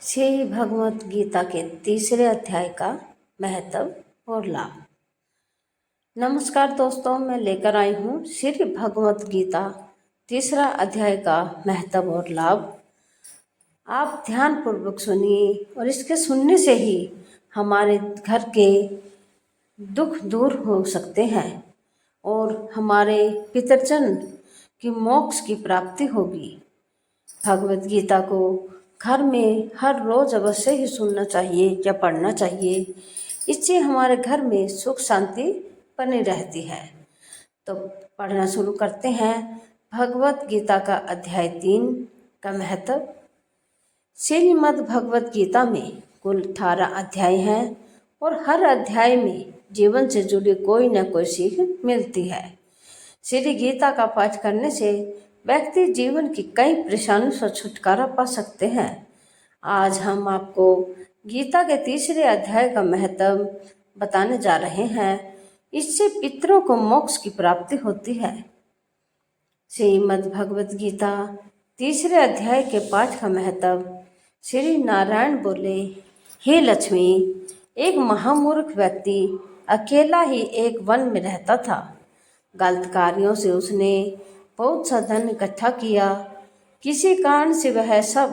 श्री भगवत गीता के तीसरे अध्याय का महत्व और लाभ। नमस्कार दोस्तों, मैं लेकर आई हूँ श्री भगवत गीता तीसरा अध्याय का महत्व और लाभ। आप ध्यान पूर्वक सुनिए और इसके सुनने से ही हमारे घर के दुख दूर हो सकते हैं और हमारे पितरजन की मोक्ष की प्राप्ति होगी। भगवत गीता को घर में हर रोज अवश्य ही सुनना चाहिए या पढ़ना चाहिए। इससे हमारे घर में सुख शांति बनी रहती है। तो पढ़ना शुरू करते हैं। भगवत गीता का अध्याय 3 का महत्व। श्रीमद् भगवत गीता में कुल 18 अध्याय हैं और हर अध्याय में जीवन से जुड़ी कोई न कोई सीख मिलती है। श्री गीता का पाठ करने से व्यक्ति जीवन की कई परेशानियों से छुटकारा पा सकते हैं। आज हम आपको गीता के तीसरे अध्याय का महत्व बताने जा रहे हैं। इससे पितरों को मोक्ष की प्राप्ति होती है। श्रीमद् भगवत गीता तीसरे अध्याय के पाठ का महत्व। श्री नारायण बोले, हे लक्ष्मी, एक महामूर्ख व्यक्ति अकेला ही एक वन में रहता था। गलत कार्यों से उसने बहुत सा धन इकट्ठा किया। किसी कारण से वह सब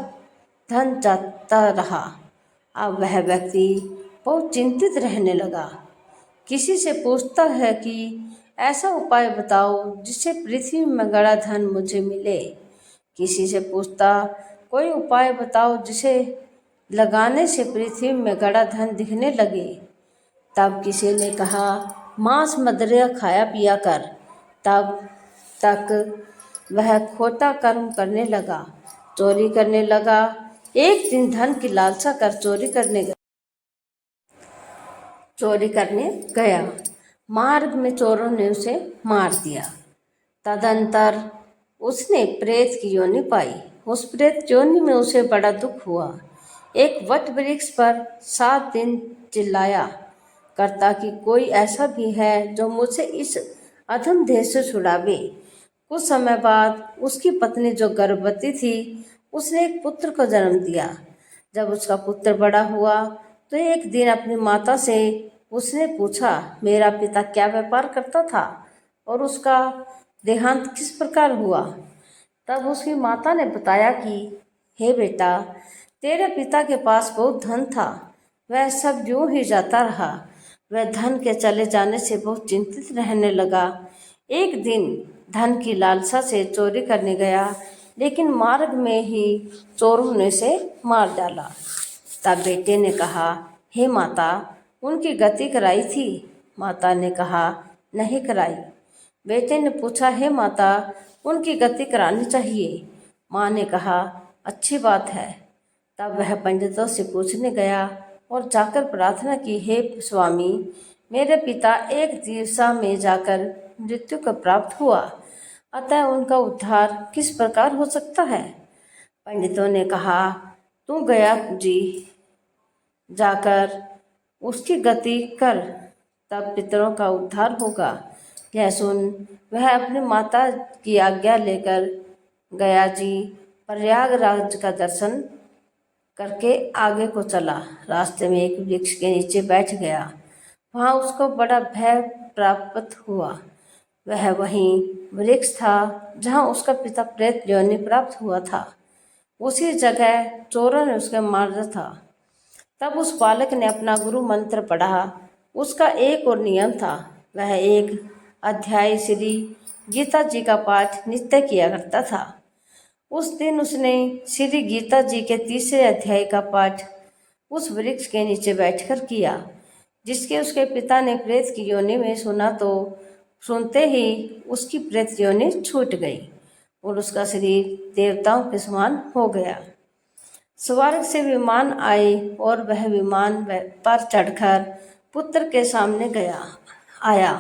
धन जाता रहा। अब वह व्यक्ति बहुत चिंतित रहने लगा। किसी से पूछता है कि ऐसा उपाय बताओ जिससे पृथ्वी में गड़ा धन मुझे मिले। किसी से पूछता, कोई उपाय बताओ जिसे लगाने से पृथ्वी में गड़ा धन दिखने लगे। तब किसी ने कहा, मांस मदिरा खाया पिया कर। तब तक वह खोटा कर्म करने लगा, चोरी करने लगा। एक दिन धन की लालसा कर चोरी करने गया। मार्ग में चोरों ने उसे मार दिया। तदंतर उसने प्रेत की योनि पाई। उस प्रेत योनि में उसे बड़ा दुख हुआ। एक वट वृक्ष पर 7 दिन चिल्लाया करता कि कोई ऐसा भी है जो मुझे इस अधम देह से छुड़ावे। कुछ समय बाद उसकी पत्नी जो गर्भवती थी, उसने एक पुत्र को जन्म दिया। जब उसका पुत्र बड़ा हुआ तो एक दिन अपनी माता से उसने पूछा, मेरा पिता क्या व्यापार करता था और उसका देहांत किस प्रकार हुआ। तब उसकी माता ने बताया कि हे बेटा, तेरे पिता के पास बहुत धन था, वह सब यूं ही जाता रहा। वह धन के चले जाने से बहुत चिंतित रहने लगा। एक दिन धन की लालसा से चोरी करने गया, लेकिन मार्ग में ही चोरों ने उसे मार डाला। तब बेटे ने कहा, हे माता, उनकी गति कराई थी। माता ने कहा, नहीं कराई। बेटे ने पूछा, हे माता, उनकी गति करानी चाहिए। माँ ने कहा, अच्छी बात है। तब वह पंडितों से पूछने गया और जाकर प्रार्थना की, हे स्वामी, मेरे पिता एक दिशा में जाकर मृत्यु को प्राप्त हुआ, अतः उनका उद्धार किस प्रकार हो सकता है। पंडितों ने कहा, तू गया जी जाकर उसकी गति कर, तब पितरों का उद्धार होगा। यह सुन वह अपनी माता की आज्ञा लेकर गया जी प्रयागराज का दर्शन करके आगे को चला। रास्ते में एक वृक्ष के नीचे बैठ गया। वहाँ उसको बड़ा भय प्राप्त हुआ। वह वहीं वृक्ष था जहाँ उसका पिता प्रेत योनि प्राप्त हुआ था। उसी जगह चोरों ने उसके मारा था। तब उस बालक ने अपना गुरु मंत्र पढ़ा। उसका एक और नियम था, वह एक अध्याय श्री गीता जी का पाठ नित्य किया करता था। उस दिन उसने श्री गीता जी के तीसरे अध्याय का पाठ उस वृक्ष के नीचे बैठकर किया। जिसके उसके पिता ने प्रेत की योनि में सुना, तो सुनते ही उसकी प्रेत योनि छूट गई और उसका शरीर देवताओं के समान हो गया। स्वर्ग से विमान आए और वह विमान पर चढ़कर पुत्र के सामने आया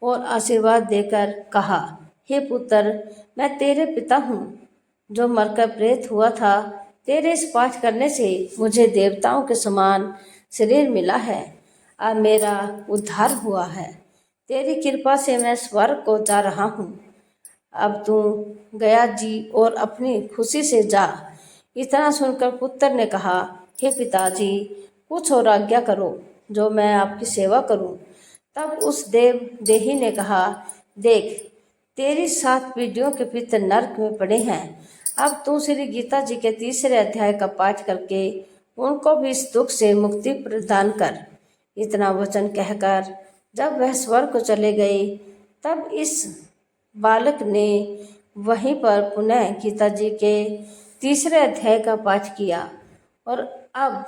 और आशीर्वाद देकर कहा, हे पुत्र, मैं तेरे पिता हूँ जो मरकर प्रेत हुआ था। तेरे इस पाठ करने से मुझे देवताओं के समान शरीर मिला है। अब मेरा उद्धार हुआ है। तेरी कृपा से मैं स्वर्ग को जा रहा हूँ। अब तू गया जी और अपनी खुशी से जा। इतना सुनकर पुत्र ने कहा, हे पिताजी, कुछ और आज्ञा करो जो मैं आपकी सेवा करूं। तब उस देही ने कहा, देख, तेरी 7 पीढ़ियों के पितर नरक में पड़े हैं। अब तू श्री गीता जी के 3रे अध्याय का पाठ करके उनको भी इस दुख से मुक्ति प्रदान कर। इतना वचन कहकर जब वह स्वर्ग को चले गए, तब इस बालक ने वहीं पर पुनः गीता जी के 3रे अध्याय का पाठ किया और अब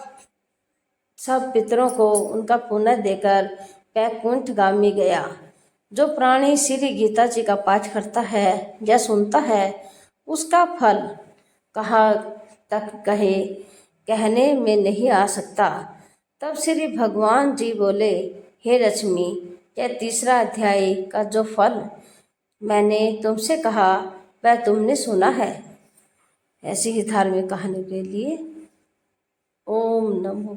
सब पितरों को उनका पुण्य देकर वैकुंठगामी गया। जो प्राणी श्री गीता जी का पाठ करता है या सुनता है, उसका फल कहाँ तक कहने में नहीं आ सकता। तब श्री भगवान जी बोले, हे लक्ष्मी, यह 3रा अध्याय का जो फल मैंने तुमसे कहा वह तुमने सुना है। ऐसी ही धार्मिक कहानी के लिए ओम नमो